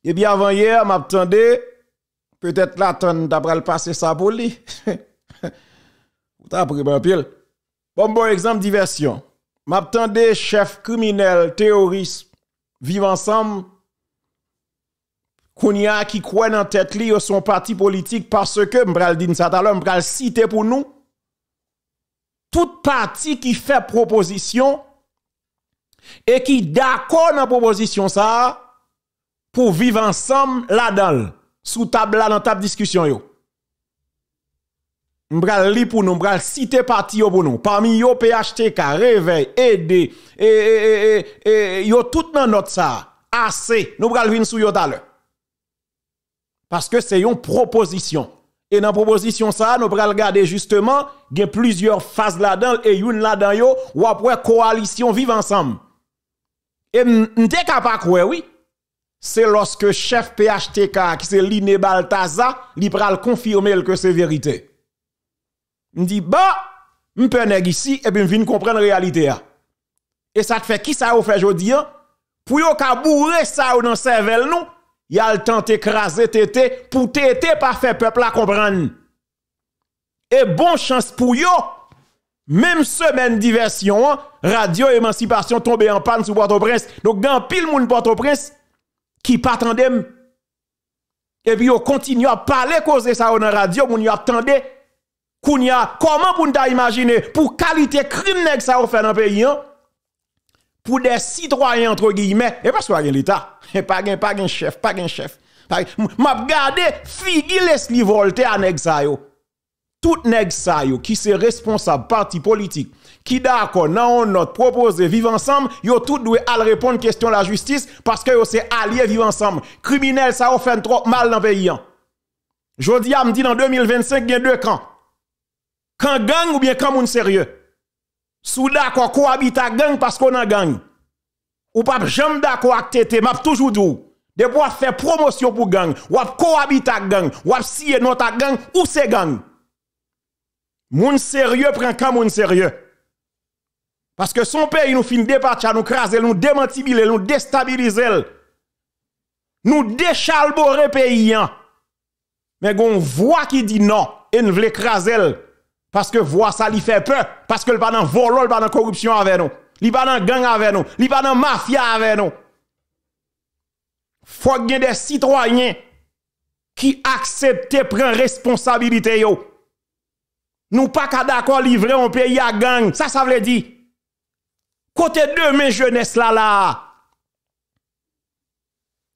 Et bien avant hier, m'attendais, peut-être l'attendre d'après le passer ça pour lui. T'as pris un pile. Bon exemple, diversion. M'attendais, chef criminel, terroriste, vivent ensemble. Kounia qui croit dans tête li son parti politique parce que, m'bral dit ça tout à l'heure, m'bral citer pour nous. Tout parti qui fait proposition et qui d'accord dans proposition ça pour vivre ensemble là-dedans, sous table là dans table discussion yo. M'bral li pour nous, m'bral citer parti yo pour nous. Parmi yo PHTK, Réveil, aider yo tout dans notre ça. Assez, nous bral vinn sou yo tout à l'heure. Parce que c'est une proposition. Et dans la proposition ça, nous allons regarder justement, il y a plusieurs phases là-dedans, et une là-dedans, yo, ou après coalition vive ensemble. Et m'te capable quoi, oui. C'est lorsque chef PHTK, qui c'est Liné Baltaza, li pral confirmer que c'est vérité. M'di, bah, m'pe nèg ici, et puis m'vin comprendre la réalité. Et ça te fait qui ça ou fait jodi, pour yo ka bourrer ça ou dans cervelle nous, y a le temps d'écraser tété pour tété pas faire peuple à comprendre. Et bon chance pour yo, même semaine diversion, radio émancipation tombé en panne sous Port-au-Prince. Donc grand pile moun Port-au-Prince qui pas tandem. Et puis yo continue à parler causer ça dans radio, moun yo attendait kounya comment pour nous imaginer pour qualité crime nèg ça fait dans pays pour des citoyens entre guillemets et parce qu'il y a l'état pas gen chef m'a regardé Figi Leslie Voltaire nèg ça yo tout nèg ça yo qui c'est responsable parti politique qui d'accord non notre proposer vivre ensemble yo tout doit al répondre question la justice parce que yo c'est allié vivre ensemble criminel ça fait trop mal dans pays jodi a me dit dans 2025 il y a deux camps camp gang ou bien camp moun sérieux sous d'accord cohabite à gang parce qu'on a gang ou pas jamais d'accord avec tété m'a toujours dit de pouvoir faire promotion pour gang ou cohabite à gang ou scier notre gang ou c'est gang moun sérieux prend camp moun sérieux parce que son pays nous fin départir nous craser nous démentibiler nous déstabiliser nous déchalborer pays mais gon voix qui dit non et nous veut écraser parce que voix ça lui fait peur parce que le pas dans vol le pas dans corruption avec nous il pas dans gang avec nous il pas dans mafia avec nous faut qu'il y ait des citoyens qui acceptent prendre responsabilité yo nous pas d'accord livrer un pays à gang ça veut dire côté de mes jeunesse là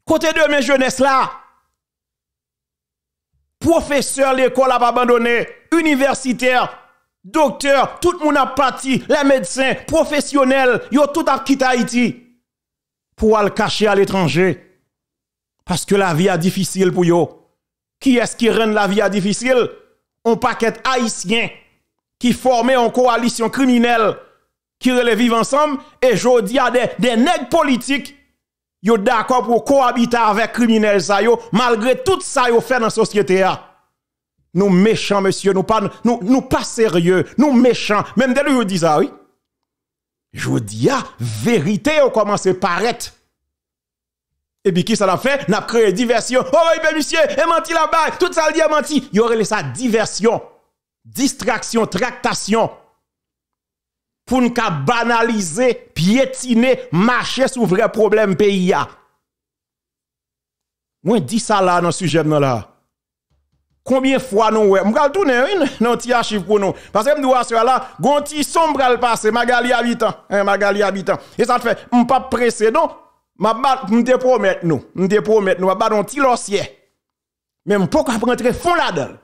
côté de mes jeunesse là professeur l'école a pas abandonné universitaire docteur tout le monde a parti les médecins professionnels yo tout a quitté Haïti pour aller cacher à l'étranger parce que la vie est difficile pour yo qui est-ce qui rend la vie difficile un paquet haïtien qui formait en coalition criminelle qui relève vivre ensemble et jodi a des nègres politiques yo d'accord pour cohabiter avec criminels ça yo malgré tout ça yo fait dans société a nous méchants monsieur nous pas sérieux nous méchants même dès yo dit ça oui jodi a vérité yo commence paraître et puis qui ça l'a fait n'a créé diversion oh oui monsieur et menti là-bas tout ça dit menti y aurait ça diversion distraction tractation pour nous banaliser, piétiner, marcher sur vrai problème pays. Moi, dis ça là dans le sujet là. Combien de fois nous, ouais, m'gal tourner un petit archive pour nous. Parce que m'doua sur là, gonti sombre al passé, Magali habitant, Magali habitant. Et ça fait, m'pas pressé, non? M'te promettre nous, m'pas un petit lossier. Mais m'pas rentrer fond là-dedans.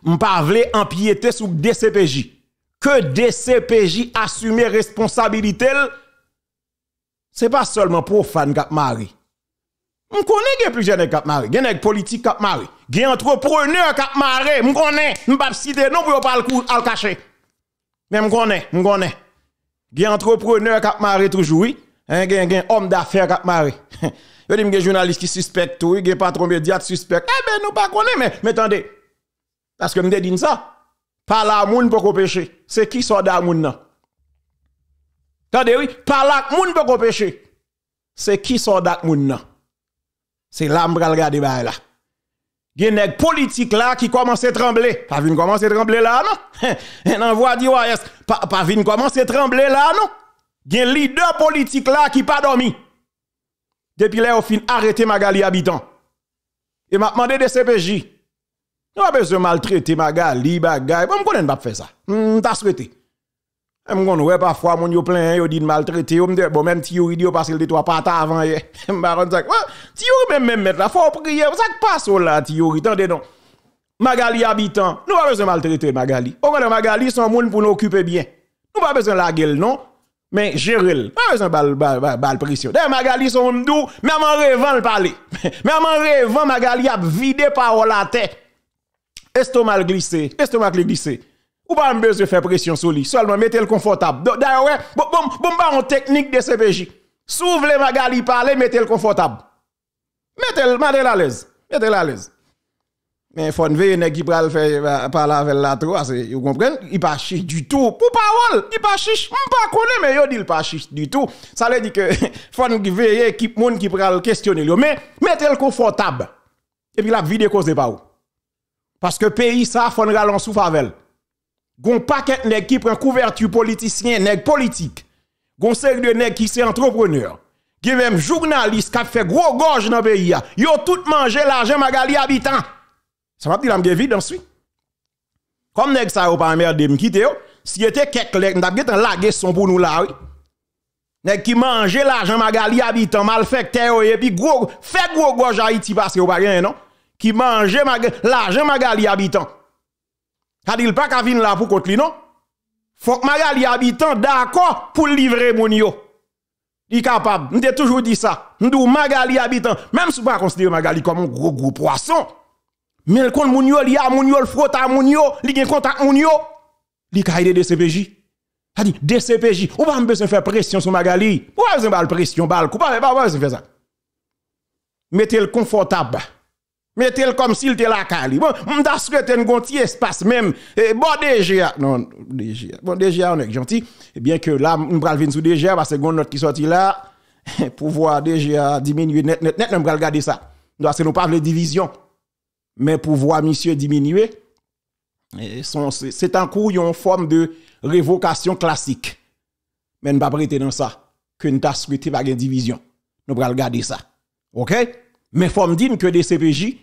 M'pas vle empiéter sur DCPJ. Que DCPJ assume responsabilité, c'est pas seulement profane qui mari. On connaît plusieurs nèg qui mari, gen nèg politique qui mari, gen entrepreneur qui mari, on connaît, on pas citer non pour pas le cacher. Mais on connaît. Gen entrepreneur qui mari toujours oui, gen homme d'affaires qui mari. Yo dit gen journaliste qui suspecte tout, gen patron média suspect. Eh ben nous pas connaît mais attendez. Parce que me dit ça. Par la moun pour pécher. C'est qui sort da moun nan? Attendez oui, par la moun pour pécher. C'est qui sort da moun nan? C'est là m'bral regarder ba là. Gen nèg politique là qui commence à trembler. Pas vinn commencer à trembler là non. Un envoi d'IOS pas vinn commencer à trembler là non. Gen leader politique là qui pas dormi. Depuis là, au fin arrêter Magali habitant. Et m'a demandé de CPJ. On a besoin de maltraiter Magali, bagay. Bon, m'konn pas faire ça. T'as souhaité. M'konn ouais parfois mon yo plein yo dit de maltraiter, bon même ti yo idio parce que le toi pas avant hier. M'baron ça. Ti yo même mettre là, faut prier. Ça passe là ti yo, attendez non. Magali habitant. Nous pas besoin de maltraiter Magali. On connaît Magali son monde pour nous occuper bien. Nous pas besoin de la gueule non. Mais gérer, pas besoin de pression. D'ailleurs, Magali son m'dou, même en rêvant le parler. Même en rêvant, Magali a vidé parole à tête. Estomac glissé. Ou pas besoin de faire pression sur lui. Seulement, mettez le confortable. D'ailleurs, ouais, bon, en technique de CPJ. S'ouvre les Magali parler, mettez le confortable. Mettez-le à l'aise. Mettez-le à l'aise. Mais il faut que qui pral faire parler avec la trop, vous comprenez? Il pas chiche du tout. Pour parole, il pas chiche. On pas connaît mais yo dit il pas chiche du tout. Ça veut dire que faut nous veiller équipe monde qui pral questionner yo. Mais mettez le confortable. Et puis la vidéo cause pas ou. Parce que pays ça faut nous ralon sous favel. Gon paquet nèg qui prend couverture politicien, nèg politique. Gon série de nèg qui c'est entrepreneur. Qui même journaliste qui fait gros gorge dans pays a. Yo tout manger l'argent Magali habitant. Ça va dire la m'gè vide ensuite. Comme nèg ça ou pas merde me quitter yo, si était quelque nèg n'a gèt laguer son pour nous là oui. Nèg qui mange l'argent Magali habitant malfecteur et puis gros fait gros gorge Haïti parce que ou pas rien non. Qui mange l'argent Magali habitant. Ça dit pas qu'à venir là pour contre lui non. Faut que Magali habitant d'accord pour livrer mon yo. Il capable. M'te toujours dit ça. M'dou Magali habitant même si pas considérer Magali comme un gros poisson. Mais le compte moun yo li a moun yo le frotte a moun yo, li gen contact moun yo, li ka aider DCPJ. Ça dit DCPJ, ou pas besoin faire pression sur Magali. Ou pas besoin de pression bal, pas besoin faire ça. Mettez le confortable. Mettez le comme s'il était la cali. Bon, m'ta souhaité un gonti espace même. Bon DGA, non DGA. Bon DGA on est gentil. Et bien que là on pral venir sous DGA parce que gon note qui sorti là pouvoir DGA diminuer net on pral regarder ça. Parce que nous pas de division. Mais pour voir monsieur diminuer, c'est en cours une forme de révocation classique. Mais nous ne pas prêter dans ça. Que nous avons souhaité pas une division. Nous allons regarder ça. OK? Mais il faut me dire que des CPJ,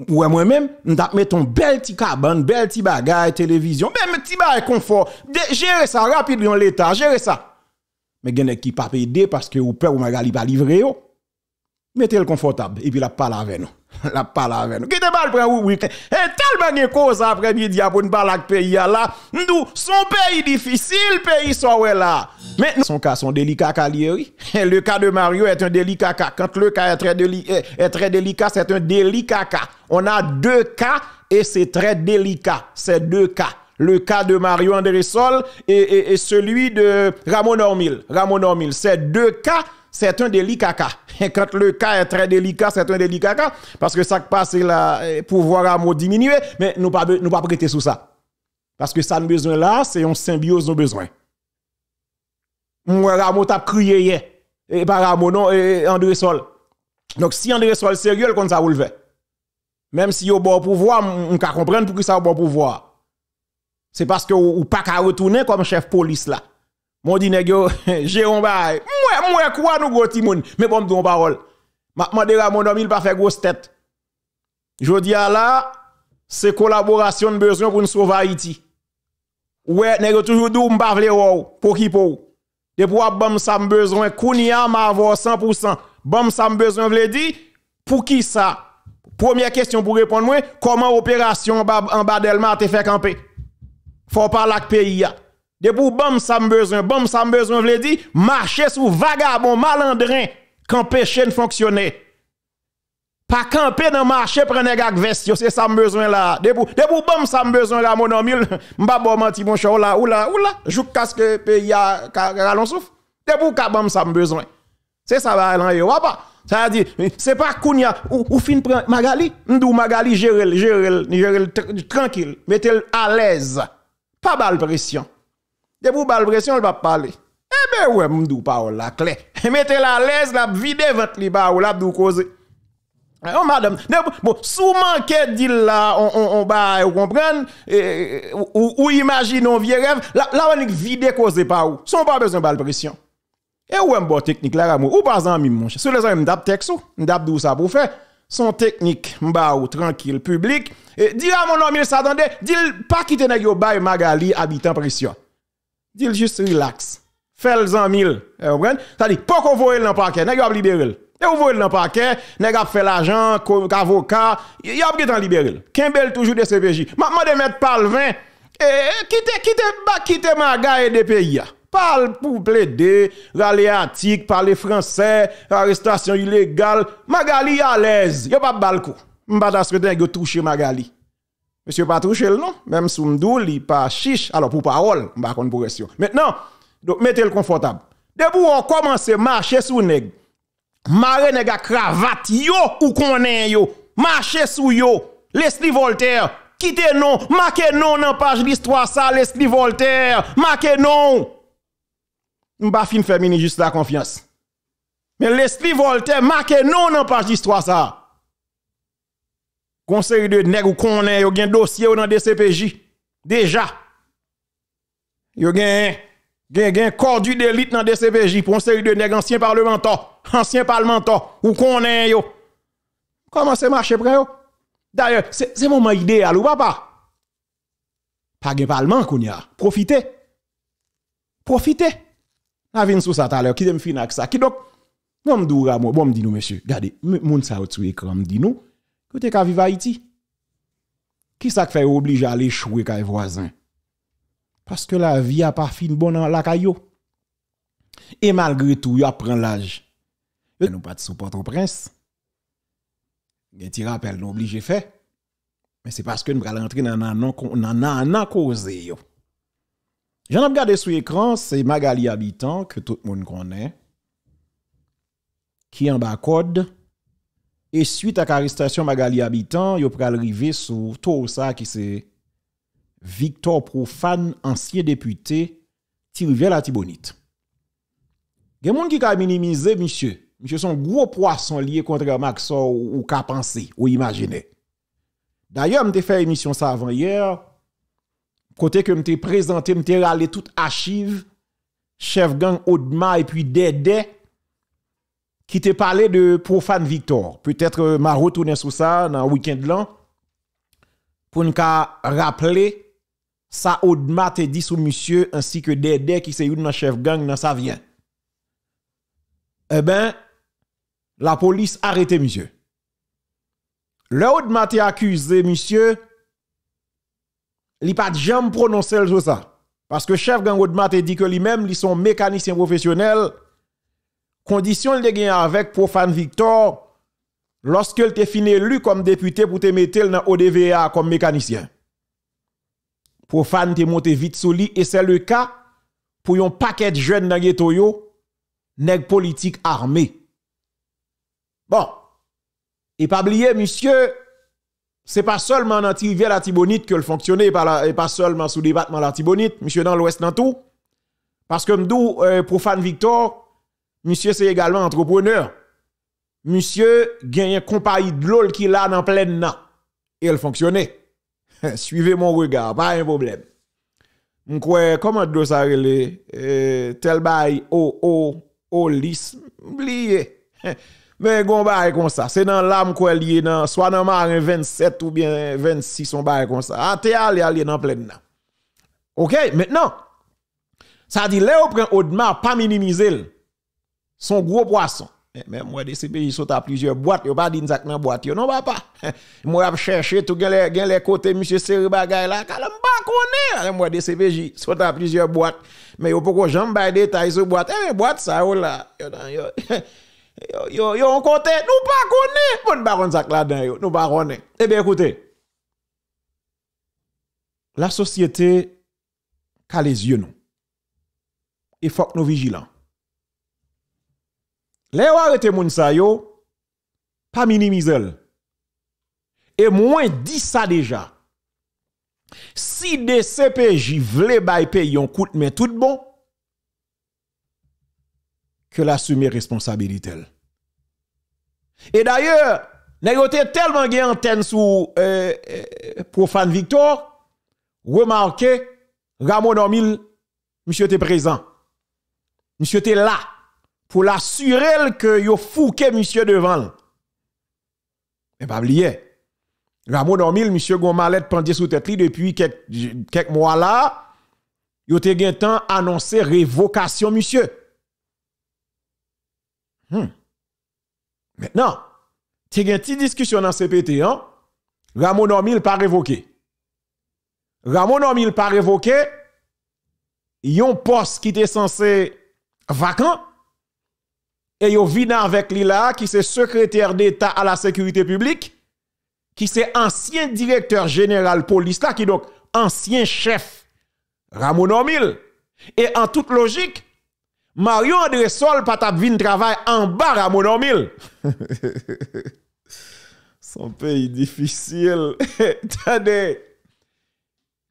ou moi-même, nous avons mis un bel petit cabane, bel petit bagage, télévision, même petit bagage confort. Gérer ça rapidement l'État, gérer ça. Mais il y a qui pas aider parce que ou peur ou Magali pas livrer. Mettez le confortable et puis la parle avec nous. La parle avec nous. Qui te parle prend oui. Et tellement de cause après-midi pour nous parler avec pays là. Nous son pays difficile, pays soit là. Mais son cas sont délicats Kalieri. Le cas de Mario est un délicat cas. Quand le cas est très délicat, c'est un délicat cas. On a deux cas et c'est très délicat. C'est deux cas. Le cas de Mario André-Sol et celui de Ramon Ormil. Ramon Ormil, c'est deux cas. C'est un délicat cas. Quand le cas est très délicat, c'est un délicat cas. Parce que ça passe là, pouvoir à mot diminuer, mais nous pas prêter sous ça. Parce que ça nous besoin là, c'est une symbiose nos besoins. Moi, Ramon t'a crié hier. Et pas Ramon, non, André Sol. Donc si André Sol sérieux, comme ça vous le fait. Même si au bon pouvoir, on peut comprendre pour que ça au bon pouvoir. C'est parce que ou pas qu'à retourner comme chef police là. Mon dit nèg yo, Jérôme Bay. Moi quoi nous gros timoun, mais bon don parole. M'a demandé Ramon homme il pas faire grosse tête. Jodi a là, c'est collaboration de besoin pour nous sauver Haïti. Ouais, nèg toujours dou m'pa vle ou pour qui pour. De pour bam ça besoin kounia m'a avoir 100%. Bam ça besoin vle di pour qui ça? Première question pour répondre moi, comment opération en bas Delma te fait camper? Faut parler avec pays a. De pour bam ça besoin vle di marcher sous vagabond malandrin qu'empêcher de fonctionner. Pas camper dans marché prendre gag veste, c'est ça besoin là. De pour bam ça besoin là mon ami, m'pa bon menti mon chou là ou là, jou casque pays a ralon souffle. De pour ka bam ça besoin. C'est ça va là yo pas. Ça veut dire c'est pas kounya ou fin prend Magali, m'dou Magali gérer tranquille, mettez à l'aise. Pas balle pression. De pour balle pression, elle va parler. Eh ben ouais, m'dou parole la clé. Mettez-la à l'aise, la vide ventre li ba ou la dou cause. Oh, madame, bon, sous manquet dit là, on va comprendre, ou imaginons vieux rêve, là, on est vide causé par où? Son pas besoin de pression. Et où est bon technique là, ou pas en mime, mon cher. Sur les amis, m'dap texte ou, m'dap dou ça pour faire. Son technique, m'ba ou tranquille, public. Et dis à mon homme, il s'attendait, dis pas quitter nèg yo bay Magali, habitant pression. Dis juste relax. Fais le 100 000. Vous comprenez? C'est-à-dire, pas qu'on voit dans le parquet, nèg yo ap libérer. Et vous voyez dans le parquet, nèg a fait l'argent, avocat, y a pas libérer. Kembel toujours de CPJ. Maman de mettre Palvin, quitte Maga et des pays. Parle pour plaider, râler attique, parler français, arrestation illégale. Magali à l'aise, y'a pas de balcon. M'bata souhaiter que toucher Magali. Monsieur pas toucher le non, même sous m'dou li pas chiche. Alors pour parole, m'ba konn pour question. Maintenant, donc mettez le confortable. Depuis on commence marcher sous nèg. Mare nèg a cravate yo ou konnen yo. Marcher sous yo. Leslie Voltaire, quittez non, marquez non dans page l'histoire ça Leslie Voltaire, marquez non. M'ba fin faire mini juste la confiance. Mais Leslie Voltaire marquez non dans page l'histoire ça. Conseil de nèg ou konnen yo gen dossier dans DCPJ déjà. Yo gen corps du d'élite dans DCPJ pour conseil de nèg ancien parlementaire ou konnen yo. Comment c'est marcher près yo? D'ailleurs, c'est moment idéal ou papa? Pas gen parlement kounya. Profitez. La vin sous ça tout à l'heure, qui dem fin avec ça. Qui donc bon m'doura moi, bon m'di nous monsieur, regardez, moun sa ou sur écran m'di nous, côté ka vive Haïti. Qui ça fait obligé à aller chouer kay voisin? Parce que la vie a pas fin bon dans la caillou. Et malgré tout, y a prend l'âge. Nous pas de sous Port-au-Prince. Gen ti rappel nous obligé fait. Mais c'est parce que nous allons rentrer dans nan cause yo. J'en ai regardé sur l'écran, c'est Magali Habitant, que tout le monde connaît, qui en bas code. Et suite à l'arrestation Magali Habitant, il pral arriver sur tout ça qui c'est Victor Profane, ancien député, Tirvel la Tibonite. Il y a des gens qui ont minimisé, monsieur. Monsieur son gros poisson lié contre Maxor ou qu'a pensé, ou imaginer. D'ailleurs, je fait émission ça avant hier. Côté que m'te présenté, m'te râlé toute archive, chef gang Odma et puis Dédé, qui te parlé de Profane Victor. Peut-être m'a retourné sur ça dans le week-end là, pour nous rappeler ça Odma te dit sur monsieur, ainsi que Dédé qui c'est une chef gang dans sa vient. Eh ben, la police arrêté monsieur. Le Odma te accusé monsieur, li pas jamais prononcé sur ça. Parce que chef gang Odma te dit que lui-même, ils sont mécaniciens professionnels. Condition de gagner avec Profane Victor lorsque il te fini élu comme député pour te mettre dans ODVA comme mécanicien. Profane te monté vite sous lui et c'est le cas pour un paquet de jeunes dans ghetto yo, nèg politique armé. Bon, et pas oublier monsieur, c'est pas seulement dans Tirvel la Tibonite que le fonctionner et pas seulement sous département la Tibonite, monsieur dans l'ouest dans tout. Parce que m'dou Profane Victor, monsieur c'est également entrepreneur. Monsieur gagne une compagnie de l'eau qui là dans pleine nan et elle fonctionnait. Suivez mon regard, pas un problème. M'kwe comment do ça relé tel bail o lis oublié. Mais gon bail comme ça, c'est dans l'âme quoi lié dans soit dans marin 27 ou bien 26 on bail comme ça. Ah t'es allé dans pleine nan. OK, maintenant ça dit là on prend Odma pas minimiser son gros poisson. Mais moi des CPI sont à plusieurs boîtes, yo pas dit ça dans boîte yo non papa. Moi a chercher tout gen les côtés monsieur Seri bagay là, calme pas connaît. Moi des CPI sont à plusieurs boîtes, mais yo poko jambe bay détail sur boîte. Boîte ça là, yo on côté nous pas connaît. Bon pas connaît ça là dedans yo, nous pas connaît. Eh bien écoutez. La société a les yeux non. Il faut que nous vigilants. Les arrêté moun sa yo, pas minimiser. Et moins dit ça déjà. Si des CPJ vle bay payer yon coûte mais tout bon, que l'assumer responsabilité. Et d'ailleurs, N'a yo te tellement gen antenne sous Profane Victor, remarquez Ramon Normil, monsieur était présent. Monsieur était là pour l'assurer que yo fouke monsieur devant. Mais pas oublier. Ramon Normil, monsieur gon mallette pendé sous tête li depuis quelques mois là, yo te gen temps annoncé révocation monsieur. Maintenant, te gen ti discussion dans CPT, hein? Ramon Normil pas révoqué. Ramon Normil pas révoqué. Yon poste qui était censé vacant et yo vient avec li là qui c'est secrétaire d'État à la sécurité publique, qui c'est ancien directeur général police là, qui donc ancien chef Ramon Normil. Et en toute logique, Mario André Sol pas tap vin travail en bas Ramon Normil. Son pays difficile. Attendez.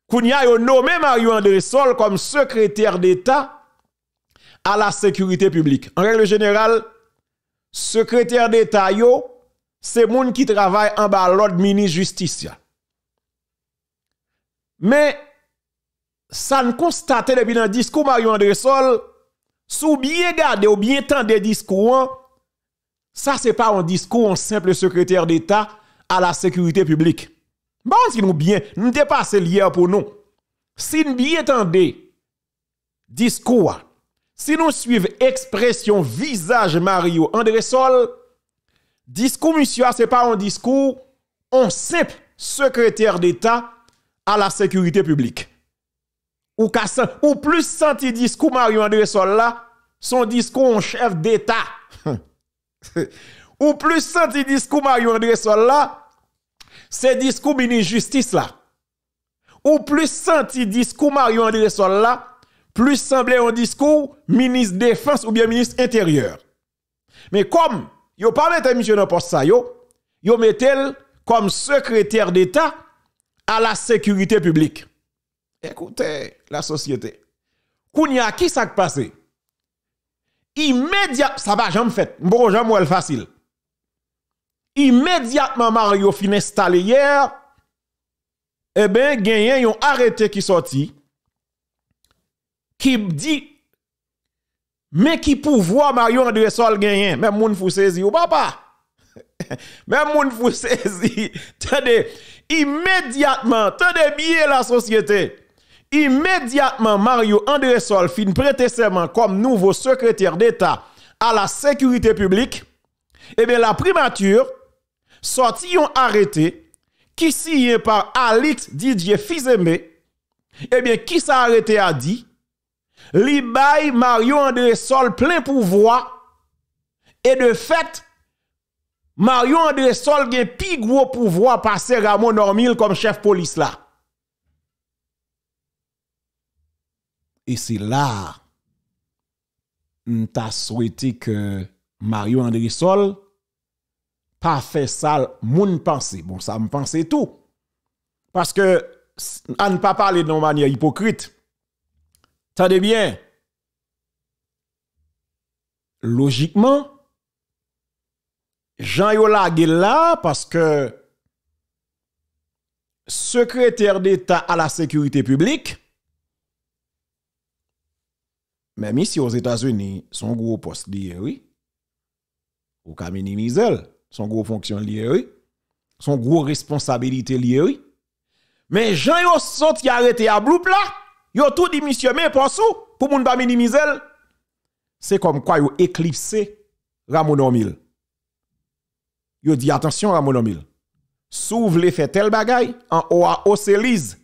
Kounya yo nommé Mario André Sol comme secrétaire d'État à la sécurité publique. En règle générale, secrétaire d'État yo, c'est moun qui travaille en bas l'ordre ministre justice. Mais ça ne constate depuis dans le discours Mario André Sol, sous bien garder ou bien tendre discours, ça c'est pas un discours en simple secrétaire d'État à la sécurité publique. Bon, si nous bien, nous t'es passé hier pour nous. Si nous bien tendez discours, si nous suivons expression visage Mario André Sol, discours monsieur, c'est pas un discours en simple secrétaire d'État à la sécurité publique. Ou plus senti discours Mario André Sol là, son discours en chef d'État. Ou plus senti discours Mario André Sol là, c'est discours ministre justice là. Ou plus senti discours Mario André Sol là, plus semblait un discours ministre défense ou bien ministre intérieur. Mais comme yo pas mettre monsieur dans poste ça yo mettel comme secrétaire d'État à la sécurité publique. Écoutez la société. Kounya qui ça passé? Immédiatement ça va jamais fait. Bon jamais facile. Immédiatement Mario fin installé hier, eh ben gagné yon arrêté qui sorti qui dit mais qui pouvoir Mario André Sol gagné, même moun fou saisi ou papa. Même moun fou saisi. Tenez, immédiatement, tenez bien la société. Immédiatement Mario André Sol fin prêter serment comme nouveau secrétaire d'État à la sécurité publique. Eh bien la primature sorti yon arrêté qui signé par Alix Didier Fizembe. Eh bien qui ça arrêté a dit li bay Mario André Sol plein pouvoir et de fait Mario André Sol gen pi gros pouvoir passer Ramon Normil comme chef police là. Et c'est là m'ta souhaité que Mario André Sol pas fait ça moun penser. Bon ça me pense tout. Parce que on ne pas parler de manière hypocrite. Tendez bien. Logiquement, Jean Yolagé là parce que secrétaire d'État à la sécurité publique, même ici aux États-Unis, son gros poste lié, oui. Ou ka minimiser, son gros fonction lié, oui. Son gros responsabilité lié, oui. Mais Jean yo sorti arrêté à bloup là. Yo tout dit monsieur mais pour moun pas minimiser. C'est comme quoi yo éclipsé Ramon Normil. Yo dit attention Ramon Normil. S'ouvre les fait tel bagay en Océlise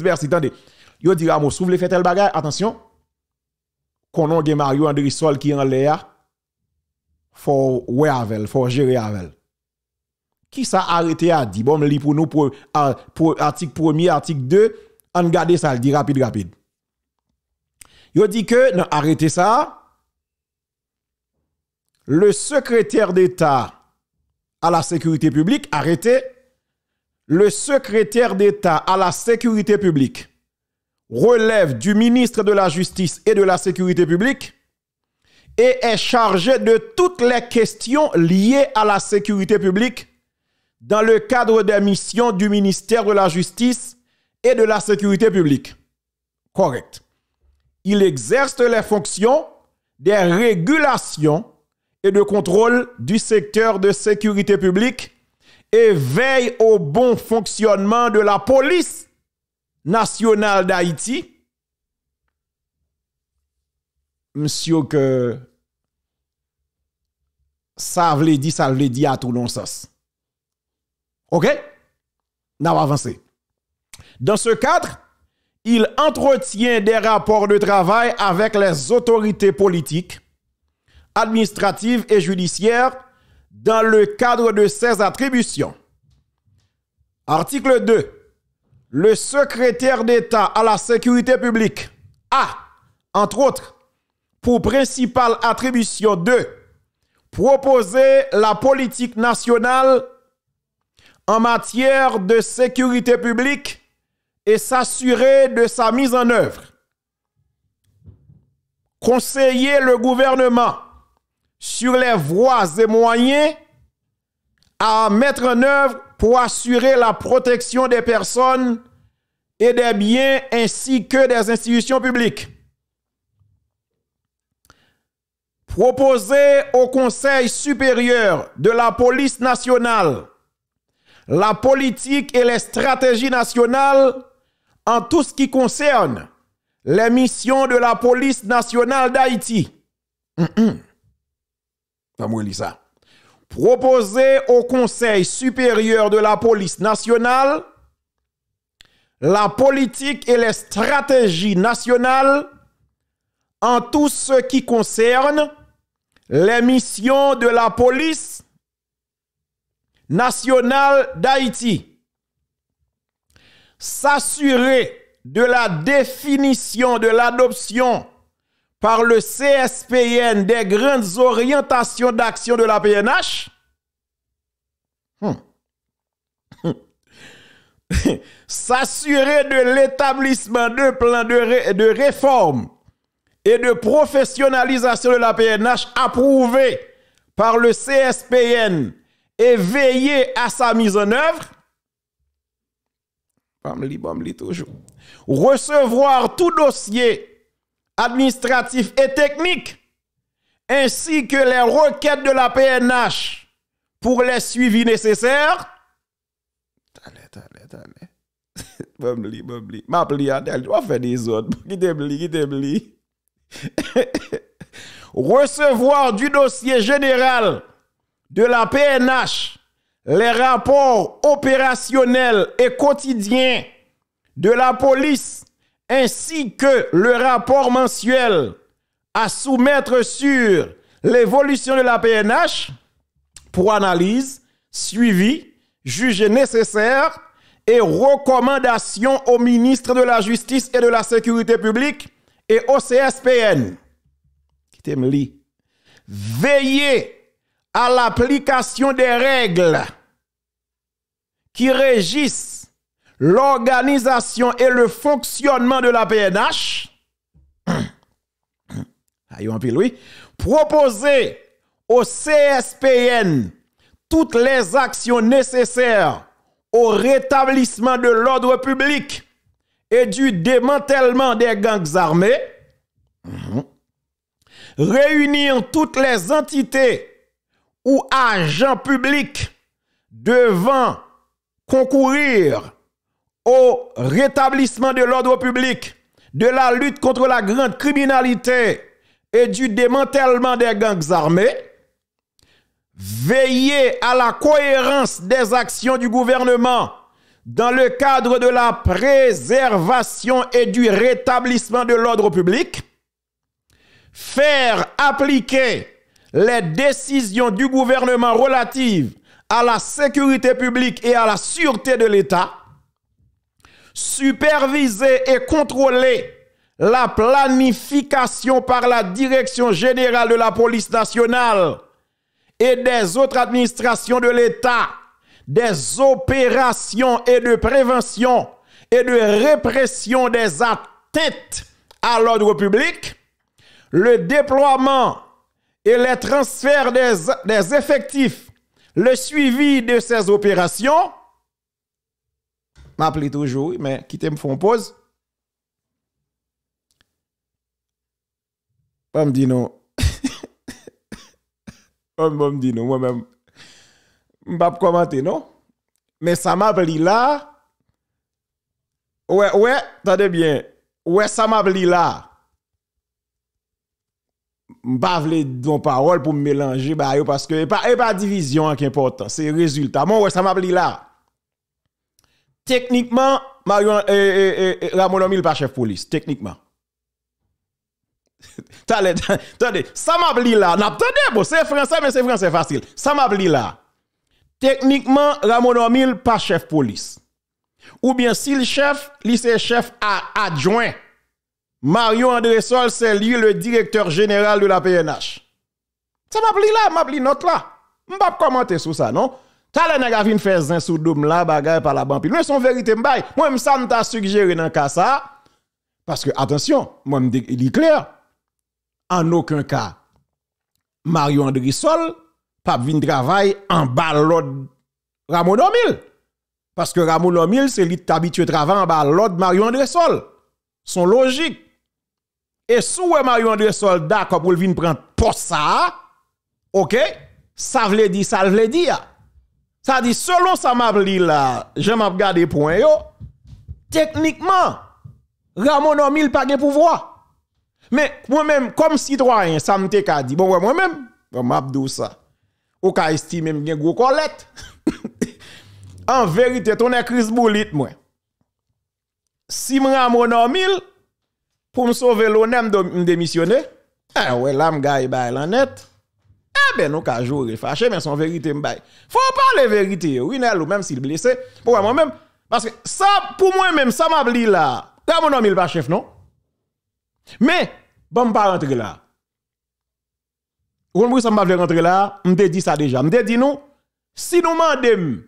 merci attendez. Yo dit Ramon s'ouvre les fait tel bagay attention. Konon gen Mario André Sol qui en l'air. Faut ouais avec, faut gérer avec. Qui ça arrêté a dit bon li pour nous pour article 1er article 2 on garde ça, dit rapide. Yo dit que, non, arrêtez ça, le secrétaire d'État à la sécurité publique, arrêtez, le secrétaire d'État à la sécurité publique relève du ministre de la Justice et de la Sécurité publique et est chargé de toutes les questions liées à la sécurité publique dans le cadre des missions du ministère de la Justice et de la Sécurité publique. Correct. Il exerce les fonctions des régulations et de contrôle du secteur de sécurité publique et veille au bon fonctionnement de la police nationale d'Haïti. Monsieur que ça veut dire à tout non-sens. OK? N'a pas avancé. Dans ce cadre, il entretient des rapports de travail avec les autorités politiques, administratives et judiciaires dans le cadre de ses attributions. Article 2. Le secrétaire d'État à la sécurité publique a, entre autres, pour principale attribution de proposer la politique nationale en matière de sécurité publique et s'assurer de sa mise en œuvre. Conseiller le gouvernement sur les voies et moyens à mettre en œuvre pour assurer la protection des personnes et des biens ainsi que des institutions publiques. Proposer au Conseil supérieur de la police nationale la politique et les stratégies nationales en tout ce qui concerne les missions de la police nationale d'Haïti. Proposer au Conseil supérieur de la police nationale la politique et les stratégies nationales en tout ce qui concerne les missions de la police nationale d'Haïti. S'assurer de la définition de l'adoption par le CSPN des grandes orientations d'action de la PNH. S'assurer de l'établissement de plans de réforme et de professionnalisation de la PNH approuvés par le CSPN et veiller à sa mise en œuvre. Toujours. Recevoir tout dossier administratif et technique ainsi que les requêtes de la PNH pour les suivis nécessaires. Recevoir du dossier général de la PNH les rapports opérationnels et quotidiens de la police ainsi que le rapport mensuel à soumettre sur l'évolution de la PNH pour analyse, suivi, jugé nécessaire et recommandation au ministre de la Justice et de la Sécurité publique et au CSPN. Veiller à l'application des règles qui régissent l'organisation et le fonctionnement de la PNH. Proposer au CSPN toutes les actions nécessaires au rétablissement de l'ordre public et du démantèlement des gangs armés. Réunir toutes les entités ou agents publics devant concourir au rétablissement de l'ordre public, de la lutte contre la grande criminalité et du démantèlement des gangs armés. Veiller à la cohérence des actions du gouvernement dans le cadre de la préservation et du rétablissement de l'ordre public. Faire appliquer les décisions du gouvernement relatives à la sécurité publique et à la sûreté de l'État. Superviser et contrôler la planification par la Direction générale de la police nationale et des autres administrations de l'État, des opérations et de prévention et de répression des atteintes à l'ordre public, le déploiement et les transferts des effectifs le suivi de ces opérations, m'appelle toujours, mais quittez me font pause. On me dit non. On me dit non, moi-même. Je ne vais pas commenter, non? Mais ça m'appelle là. Ouais, attendez bien. Ouais, ça m'appelle là. Je ne vais pas dire parole pour me mélanger parce que pas division qui est important, c'est résultat. Moi, ouais, ça m'appelle là. Techniquement, Ramon Omil pas chef police, techniquement. Attendez, ça m'appelle là. N'attendez, bon, c'est français, mais c'est français facile. Ça m'appelle là. Techniquement, Ramon Omil pas chef police. Ou bien si le chef, c'est chef adjoint. Mario André Sol, c'est lui le directeur général de la PNH. Ça m'appelle note là. Je ne vais pas commenter sur ça, non? T'as les gens qui fait un sous dôme là, bagaille par la banque. Mais son vérité m'baye. Moi, ça m'ta suggéré dans le cas ça. Parce que, attention, moi, il est clair. En aucun cas, Mario André Sol, pas vin travail en bas l'ordre Ramon Omil. Parce que Ramon Omil, c'est lui qui habitué à travailler en bas l'ordre Mario André Sol. Son logique. Et si Mario André Sol d'accord pour venir prendre poste ça, ok, ça veut dire, ça dit, selon ça m'a dit là, je m'a regardé point yo, techniquement, Ramon Omil pas de pouvoir. Mais moi-même, comme citoyen, ça me te dit, bon, moi-même, m'a dit ça. Ou ka estime m'gen gros colette. En vérité, ton est Chris Boulit, moi. Si Ramon Omil, pour me sauver l'honneur, me démissionner, ah ouais, là, m'gaye bail la net. Eh ben, nous ka jouer fâché, mais son vérité m'baye. Faut parler vérité, oui, ou même s'il blessé. Pour moi-même, parce que ça, pour moi-même, ça m'a dit là. Ramon Omil pas chef, non? Mais, bon, pas rentrer là. Ou ça m'a rentrer là, m'te dit ça déjà. M'te dit nous, si nous mandem,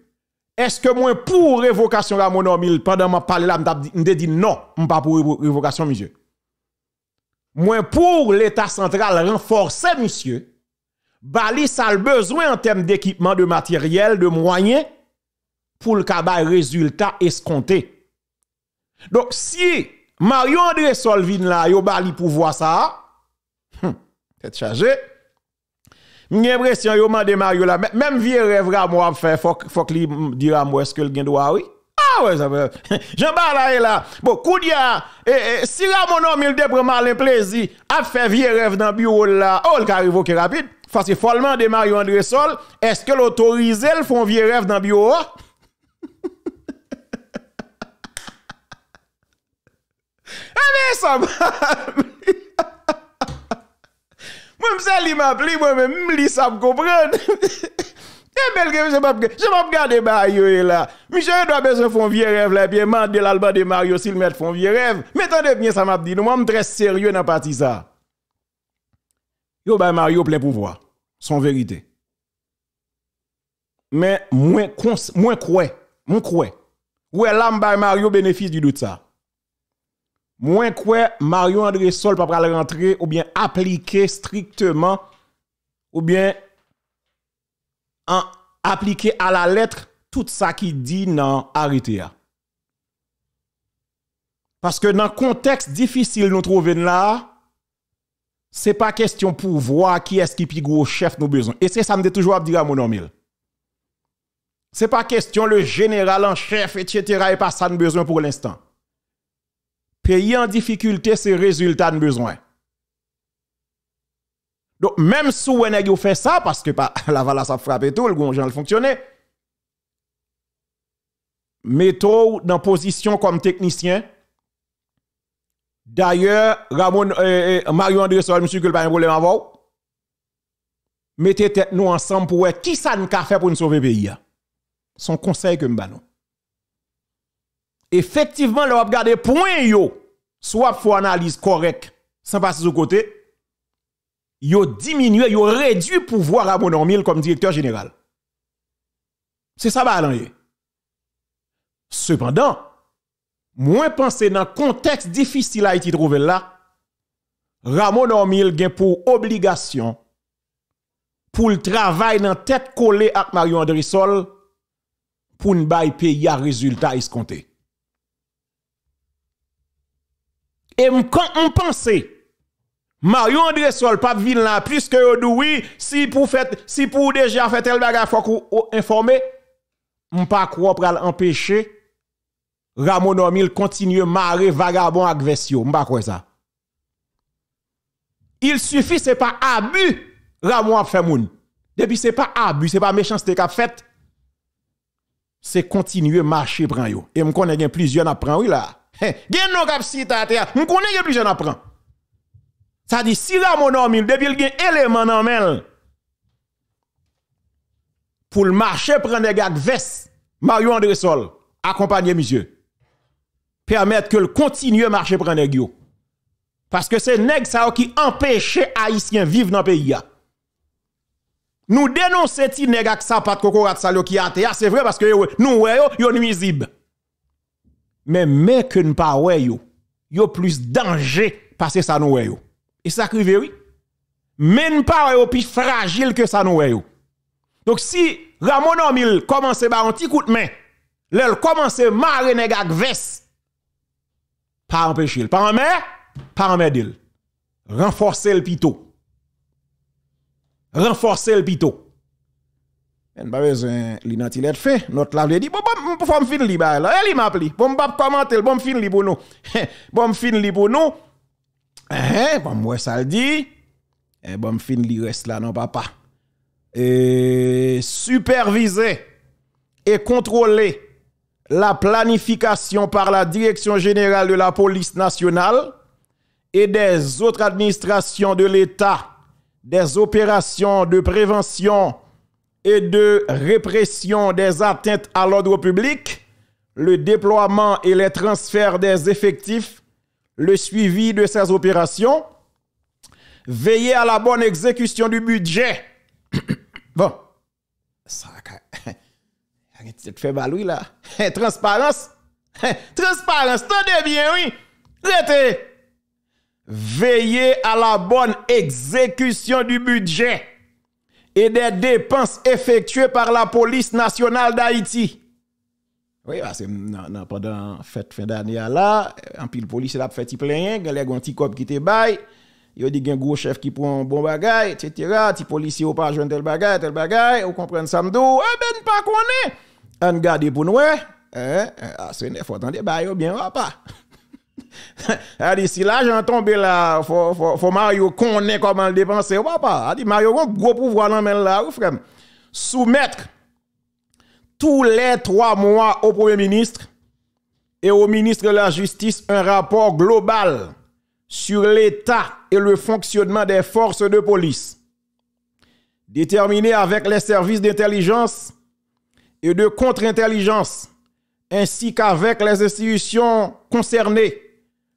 est-ce que moi pour révocation Ramon Omil pendant m'a parlé là, m'te dit non, m'pas pour révocation, monsieur. Moi, pour l'État central renforcer, monsieur, Bali, ça a besoin en termes d'équipement, de matériel, de moyens, pour le cabal résultat escompté. Donc, si Mario André Solvin là, yo Bali pour voir ça, tête chargée, j'ai l'impression yo mande Mario là, même vieux rêve moi faire, faut qu'il dise à moi est-ce que le gain doit, oui? Ah ouais, ça veut. Jean Balaye là. Bon, Koudia, si Ramon Omil de prend malin plaisir, a fait vieux rêve dans bureau là, oh, il arrive révoquer rapide. Parce que follement de Mario André Sol, est-ce que l'autorisé le font vieux rêve dans bureau? Ah mais ça moi m'sali m'appli moi-même m'li ça me comprendre. Eh bel que je m'a regarder ba yo là. Michel doit besoin font vieux rêve là bien mandé l'album de Mario s'il met font vieux rêve. Mais attendez bien ça m'a dit moi me très sérieux dans partie ça. Yo ba Mario plein pouvoir, son vérité. Mais moins croit. Ouais là m'ba Mario bénéfice du doute ça. Moins quoi Mario André Sol pas pral rentrer ou bien appliquer strictement ou bien appliquer à la lettre tout ça qui dit dans arrêté. Parce que dans contexte difficile nous trouver là, c'est pas question pour voir qui est-ce qui plus gros chef nous besoin. Et c'est ça me toujours à dire à mon Omil. C'est pas question le général en chef etc. et pas ça nous besoin pour l'instant. Pays en difficulté, c'est résultat de besoin. Donc, même si on a fait ça, parce que la vala ça frappe tout, le gonjan le fonctionner, mettons dans position comme technicien. D'ailleurs, Mario André Sol, monsieur, que le pas un problème avant. Mettez tête nous ensemble pour voir qui ça nous a fait pour nous sauver le pays. Son conseil que nous avons. Effectivement, le regarder point yo, soit faut analyse correcte, sans passer sur côté, yo diminue, yo réduit pouvoir à Ramon Omil comme directeur général. C'est ça balan. Cependant, moins penser dans contexte difficile à y trouver là, Ramon Omil gen pour obligation pour le travail dans tête collée avec Mario André Sol pour ne pas payer à résultat escompté. Et quand on pense Mario André Sol pas vin là plus que oui si pour déjà fait tel bagage faut qu'on informer on pas croire pour empêcher Ramon Omil continuer marrer vagabond avec Vessio m'pa quoi ça. Il suffit c'est pas abus Ramon a fait moun. Depuis c'est pas abus, c'est pas méchanceté qu'a fait. C'est continuer marcher prend yo. Et me connais gen plusieurs n'a prend oui là. Gen non cap cita terre, me connais gen plusieurs n'a prend. Ça dit si Ramon Omil depuis il gen élément nan men pour le marcher prendre des gars veste Mario André Sol accompagner monsieur. Permettre que le continue marcher prendre des yo. Parce que c'est nèg ça qui empêche haïtien vivre dans pays. Nous dénonçons ti nèg ak sa pat kokorat sa qui a c'est vrai parce que nous yo nuisible. Mais que ne pas yo plus danger parce que ça nous yo. Et ça crive oui. Mais ne pas yo plus fragile que ça nous yo. Donc si Ramon Omil commence ba un petit coup de main, l'el commence marrer nèg ak veste pas empêcher, pas en m'aider. Renforcer le pito. Renforcer le pito. En pas besoin l'inantilette fait. Notre la dit bon faut me fin li ba là. Elle m'a appelé. Bon pas commenter, bon fin li pour nous. Bon fin li pour nous. Bon moi ça le dit. Bon fin li reste là non papa. Superviser et contrôler la planification par la Direction générale de la police nationale et des autres administrations de l'État des opérations de prévention et de répression des atteintes à l'ordre public, le déploiement et les transferts des effectifs, le suivi de ces opérations, veiller à la bonne exécution du budget. Bon, ça tu fais baloui là. Transparence. Transparence, tenez bien, oui. Rete. Veiller à la bonne exécution du budget et des dépenses effectuées par la police nationale d'Haïti. Oui, parce que pendant fête fin d'année là, en pile police a fait plein, il y a un petit cop qui te bail, il y a des gros chef qui prend bon bagay, etc. Ti policier ou pas joindre tel bagay, ou comprendre ça m'dou, ben pas connaît. On garde pour nous, c'est ne faut attendre bail bien papa. A si l'argent tombe là, faut Mario connaît comment le dépenser papa. A dit Mario a gros pouvoir dans men là, frère. Soumettre tous les 3 mois au Premier ministre et au ministre de la Justice un rapport global sur l'état et le fonctionnement des forces de police. Déterminer avec les services d'intelligence et de contre-intelligence ainsi qu'avec les institutions concernées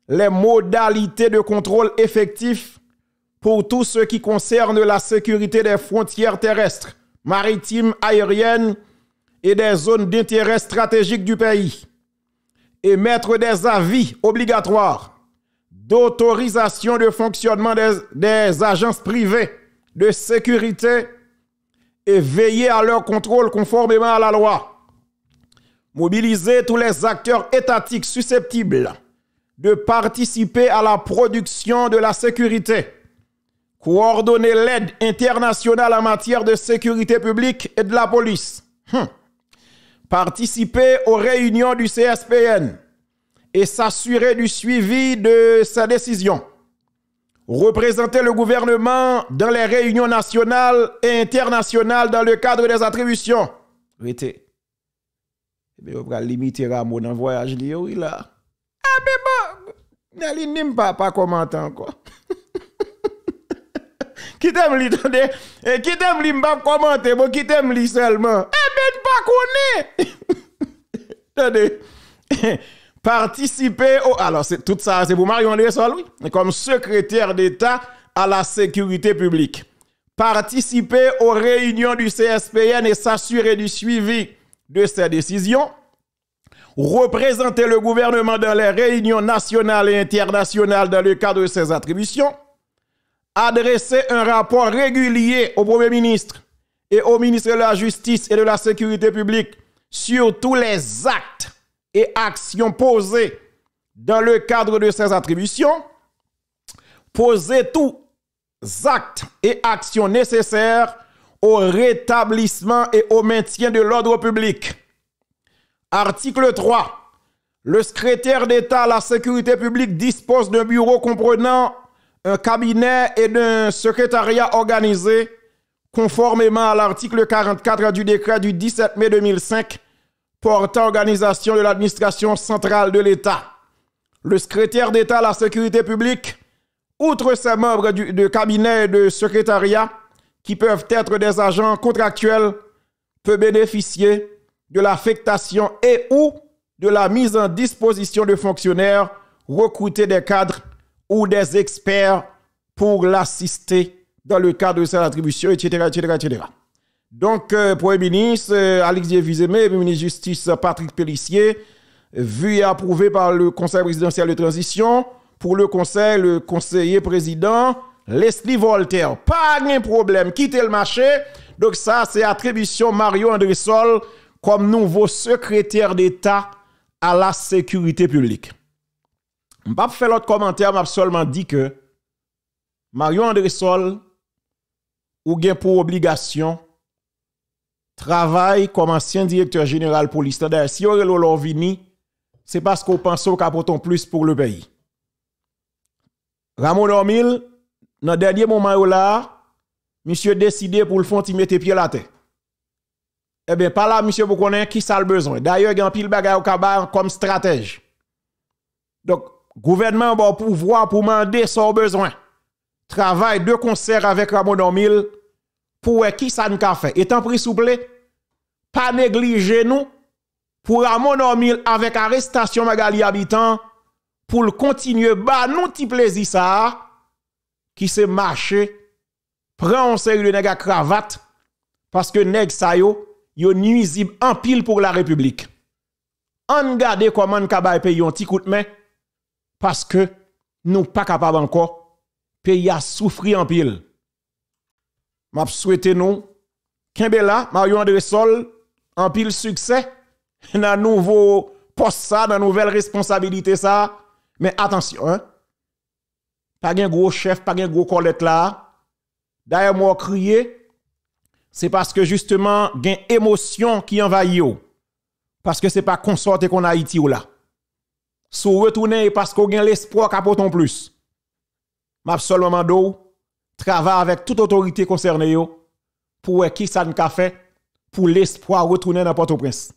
les modalités de contrôle effectif pour tout ce qui concerne la sécurité des frontières terrestres, maritimes, aériennes et des zones d'intérêt stratégique du pays. Émettre des avis obligatoires d'autorisation de fonctionnement des agences privées de sécurité et veiller à leur contrôle conformément à la loi. Mobiliser tous les acteurs étatiques susceptibles de participer à la production de la sécurité. Coordonner l'aide internationale en matière de sécurité publique et de la police. Participer aux réunions du CSPN et s'assurer du suivi de sa décision. Représenter le gouvernement dans les réunions nationales et internationales dans le cadre des attributions. Rete. On va limiter Ramon dans le voyage oui là. Ah mais bon, Nali n'aime pas commenter encore. Qui t'aime li tande, qui t'aime li m'pa commenter, bon qui t'aime li seulement. Ben pas connaît. Attendez. Participer au alors c'est tout ça c'est pour Mario André Sol oui, comme secrétaire d'État à la sécurité publique. Participer aux réunions du CSPN et s'assurer du suivi de ces décisions. Représenter le gouvernement dans les réunions nationales et internationales dans le cadre de ses attributions. adresser un rapport régulier au Premier ministre et au ministre de la Justice et de la Sécurité publique sur tous les actes et actions posées dans le cadre de ses attributions, poser tous actes et actions nécessaires au rétablissement et au maintien de l'ordre public. Article 3. Le secrétaire d'État à la sécurité publique dispose d'un bureau comprenant un cabinet et d'un secrétariat organisé conformément à l'article 44 du décret du 17 mai 2005 portant organisation de l'administration centrale de l'État. Le secrétaire d'État à la sécurité publique, outre ses membres de cabinet et de secrétariat qui peuvent être des agents contractuels, peut bénéficier de l'affectation et ou de la mise en disposition de fonctionnaires, recruter des cadres ou des experts pour l'assister dans le cadre de cette attribution, etc., etc., etc. Donc, Premier ministre Alexis Vizemé, Premier ministre de Justice Patrick Pellissier, vu et approuvé par le Conseil présidentiel de transition, pour le Conseil, le conseiller président Leslie Voltaire. Pas de problème, quittez le marché. Donc ça, c'est attribution Mario André Sol comme nouveau secrétaire d'État à la sécurité publique. Je ne vais pas faire l'autre commentaire, mais seulement dit que Mario André Sol ou bien pour obligation travaille comme ancien directeur général police. D'ailleurs, si on est vini, c'est parce qu'on pense qu'on apporte plus pour le pays. Ramon Ormil, dans le dernier moment là, monsieur décidé pour le fond de mettre pied à la tête. Eh bien, par là, monsieur, vous connaissez qui ça le besoin. D'ailleurs, il y a un pile bagay au cabane comme stratège. Donc, gouvernement va pouvoir pour demander son besoin. Travail de concert avec Ramon Ormil pour qui ça nous a fait. Étant pris souple, pas négliger nous pour Ramon Ormil avec arrestation Magali habitant pour le continuer bah nous petit plaisir ça qui se marcher prend en sérieux nèg à cravate parce que nèg sa yo nuisible en pile pour la République. On garde comment on ka payer un petit coup de main parce que nous pas capable encore pays a souffrir en pile. M'a souhaité nous Kembela Mario André Sol en pile succès dans nouveau poste ça dans nouvelle responsabilité ça. Mais attention, hein? Pas un gros chef, pas un gros collègue là. D'ailleurs, moi, crier, c'est parce que justement, il y a une émotion qui envahit. Parce que ce n'est pas consorté qu'on a Haïti ou là. Si vous retournez parce qu'on a l'espoir qu'apportons plus. M'a seulement do travaille avec toute autorité concernée pour qui ça n'a fait pour l'espoir retourner dans Port-au-Prince.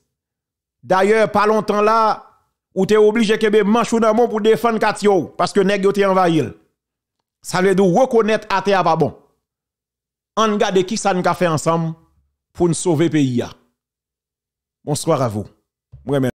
D'ailleurs, pas longtemps là, ou t'es obligé de manche ou dans pour défendre Katio parce que nèg yo te envahi. Ça veut dire reconnaître à terre pas bon. On garde qui ça nous a fait ensemble pour nous sauver pays. Bonsoir à vous.